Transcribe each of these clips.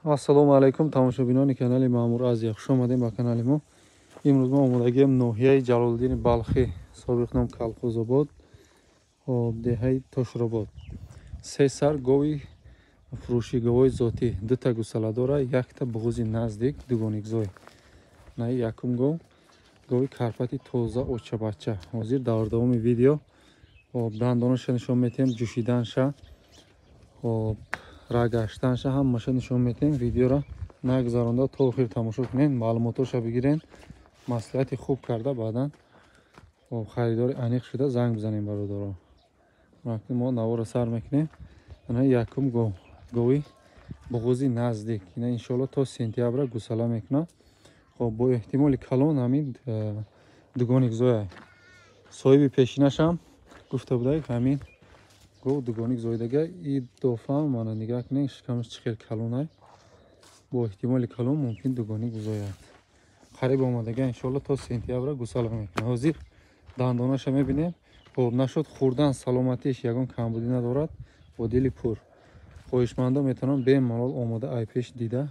Ассалому алайкум тамошобинони канали Маъмур Азия. Хуш омадем ба канали мо. Имрӯз мо омадагием ноҳияи Ҷалолиддини Балхи, собиқ ном Калхозобод, деҳаи Тошробод. Се сар гови фурӯшиговои зотӣ, дута гусала дора, якта буғузи наздик, дугонигзой. Наи якум гови карпати тоза очабача. Ҳозир дар давоми видео дандонаша нишон метиҳем, ҷӯшиданша, рагаштанша ҳамаша нишон метиҳем. Видеора нагзаронда то охир тамошо кунед, маълумотоша бигирен, маслиҳати хуб карда баъдан харидори аниқ шуда занг бизанем бародаро. Вақти мо навора сар мекунем. Ана якум гови буғузи наздик. Ина иншоалло то сентябра гусала мекуна. Бо эҳтимоли калон ҳамин дугонигзоя. Соҳиби пешинашам гуфта будак ҳамин гов дугонигзоидага идофа мана нигоҳ кунем шикамаш чӣ хел калонай. Бо эҳтимоли калон мумкин дугонигзояд. Қариб омадага иншоалло то сентябра гусала мекуна. Ҳозир дандонаша мебинем. Нашуд хурдан саломатиш ягон камбудӣ надорад. Бо дили пур. Хоҳишмандон метавонанд бемалол омода айпеш дида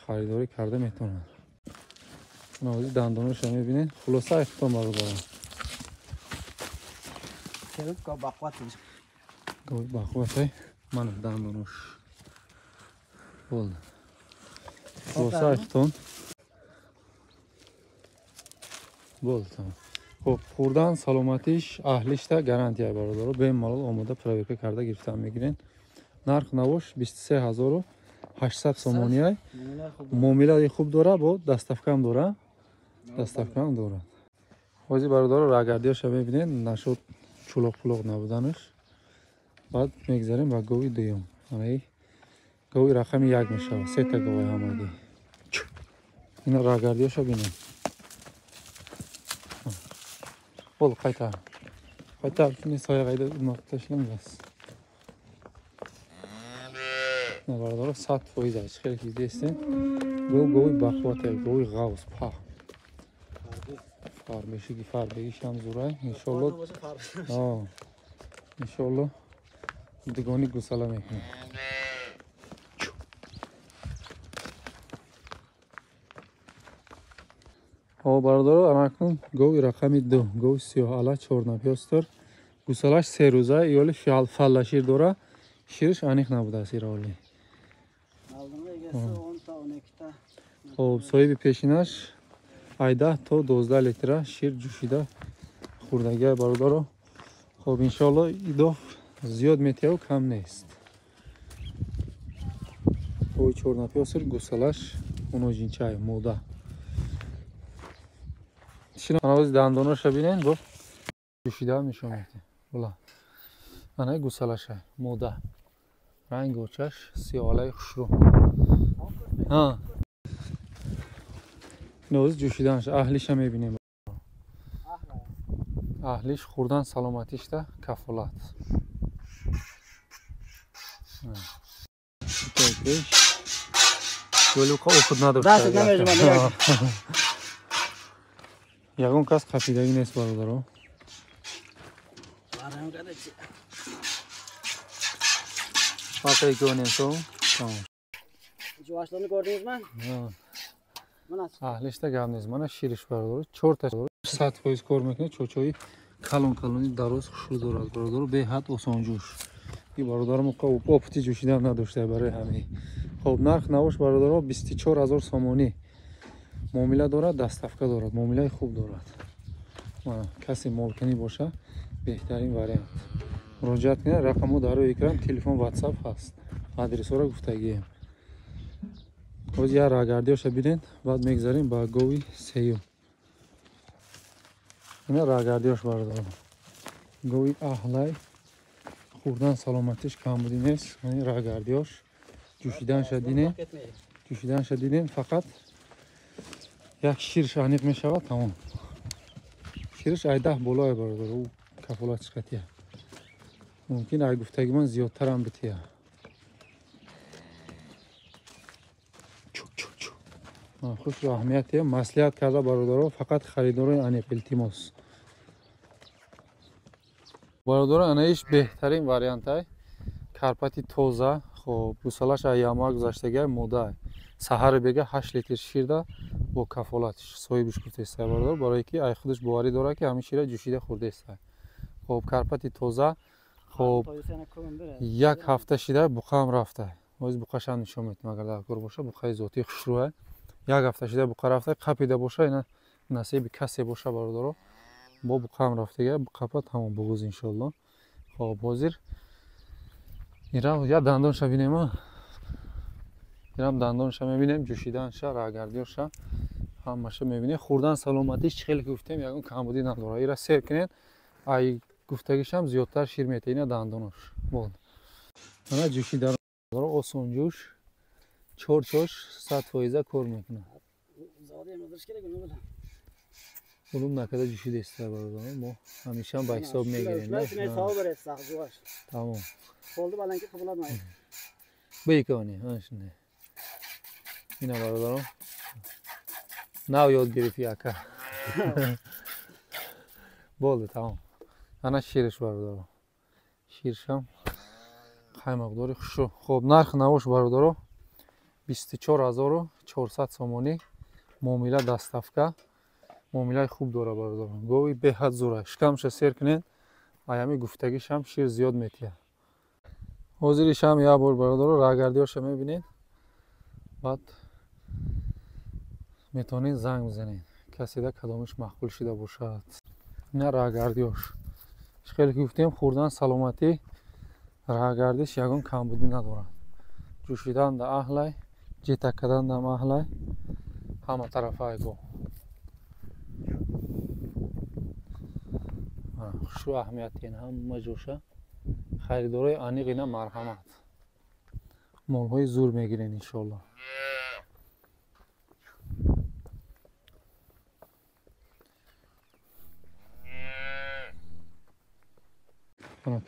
харидорӣ карда метавонанд. Ҳозир дандонаша мебинем. Хулоса ихтом бародарам. Гови бахватай мана дандонош. Болды. Хулоса ихтом. Болды. خب خوردن سلامتیش اهلیش تا گارانتی برادر بمالال آماده پرویکه کرده گرفتن میگیرن. نرخ نوش 23800 سومونیای. معامله خوب داره با دستافکم داره. دستافکم داره. واسه برادر راگردیاش میبینین نشود چلوق پلوق نبودنش. بعد میگذاریم با گوی دوم. یعنی گوی رقم 1 میشه. 3 تا گوی همگی. اینا راگردیاش ببینید. Bol qaytar. Qaytar shuni soyag'ayda urmoq tashlaymiz bas. Ne barador 100% aytib kerak deysiz. Go'y baqvat, go'y g'avs, pa. Far beshigi far begisham zuray. Inshaalloh. Ha. Inshaalloh. Digoni gusala mekunam. Бардоро анакун гови рақами 2 гови сиёҳала чорнапёстор гусалаш 3 рӯза ёли фаллашир дора ширш аниқ набудааст ироли. Хоб соҳиби пешинаш айда то 12 литра шир ҷӯшида хурдагия бардоро. Хоб иншоалло идоф зиёд метиҳав кам нест. Гови чорнапёстор гусалаш уножинчай мода. Ҳоз дандонаша бинен гуфт ҷӯшида нишон метиҳем. Була. Ана гусалаша мода. Рангочаш сиёҳалаи хушрӯ. Ҳа. Ноз ҷӯшиданаш аҳлиша мебинем. Аҳлиш хурдан саломатишта кафолат. Окей. Ёлука охуд надошта. Ягон кас қафидаги нест бародаро. Окей гонем то. Ҷувашдони гордингизми? Мана аҳлишта гам нест. Мана шириш бародаро 4 та 100% кор мекунад. Чочои калон-калони дароз хушрӯ дорад бародаро. Беҳад осонҷӯш. И бародармо опити ҷӯшидан надошта барои ҳамин. Хоб нарх навош бародаро 24000 сомонӣ. معامله دارد دستافکه دارد معامله خوب دارد کسی مالکنی باشه بهترین وریانت مراجعت کنید رقمو در روی اکران تلفن واتساپ هست آدرس رو گفتگیم باز یا راگردیاش ببینید بعد میگذاریم با گوی سیوم اینا راگردیاش بردارم گوی اهلای خوردن سلامتیش کمبودی نیست یعنی راگردیاش جوشیدن شدینه فقط یک شیرش آنیق می شود تمام شیرش ایده بالای برادر او کفالت چقدیه ممکن ای گفتگی من زیادتر هم بتیه خوش و اهمیتیه مصلحت کرده برادر فقط خریدار آنیق التماس برادر آنیش بهترین واریانت های карпати тоза خب گوسالش ایام‌ها گذشتگی موده سحر بگه 8 لیتر شیر دا با کفالتش صاحبش گفته است برادر، برای که ای خودش باوری داره که همین شیر جوشیده خورده است. خب کرپت تازه خب یک هفته شده بقام رفته، باز بقاش هم نشون میدم اگر در کار باشه بقای ذاتی خوشروه. یک هفته شده بقا رفته قپیده باشه اینا نصیب کسی باشه برادر با بقام رفته قپت همون بغوز ان شاء الله. خب حاضر ایرا یا دندونش ببینیم ما ایرام دندونش میبینیم جوشیدنش راگردیش همش میبینی خوردن سلامتیش خیلی گفتیم یگون کمبودی نداره. ایرا سیر کنین ای گفتگیش هم زیادتر شیر میته اینا دندونش بود. انا جوشیدن داره آسان جوش چور چوش 100% کار میکنه. زاده مدرش کرده گناه اونم نکرده جوشیده است برادر ما همیشه هم با حساب میگیریم نه حساب بره سخزواش تمام خالد بالانکی قبولات نمی بیکانی هاشنه اینا برادرم ناو یاد گرفتی اکا بولده تمام انا شیرش برادرم شیرشم قایمقداری خوشو. خب نرخ نوش برادرم 24400 سومونی معامله دستافکا معامله خوب داره برادرم گوی به حد زوره شکمش سیر کنین ایامی گفتگیش هم شیر زیاد میتیه. حاضرش هم یا بار برادر راگردیاش میبینید بعد میتونید زنگ بزنید کسی ده کدامش مقبول شده باشد. نه راگردیاش خیلی گفتیم خوردن سلامتی راگردیش یگون کمبودی نداره. جوشیدن ده اهله جیتا کردن ده اهله همه طرفه گو شو اهمیتی این هم جوشه خریدارای انیق اینا مرحمت مالهای زور میگیرین انشالله.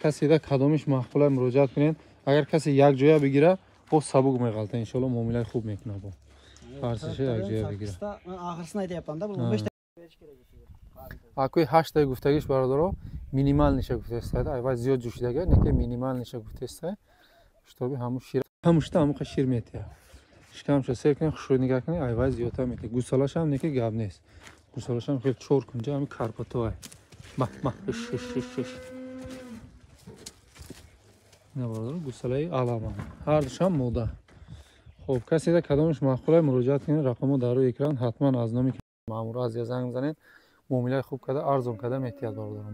کسی ده کدامش مقبوله مراجعت کنین اگر کسی یک جای بگیره با سبک میغلطه انشالله معامله خوب میکنه با فرسش یک جای بگیره. من آخرسını ayda yapanda bu 15 اکوی 8 تا گفتگیش برادرو مینیمال نشه گفته است ایوای زیاد جوشیدگی نه که مینیمال نشه گفته است شتابی همون شیر همشته همون شیر میته شکمش سر کنین خوش نگاه کنین ایوای زیادتر میته گوسالاش هم نه که گاب نیست گوسالاش هم خیلی چور کنجا همین کارپاتو ما نه برادر گوسالای علامه هر دوشم موده. خب کسی ده کدامش مقبوله مراجعت کنین رقمو در روی اکران حتما از نامی مامور از زنگ بزنین معامله خوب کرده ارزون کرده میتیاد برادر.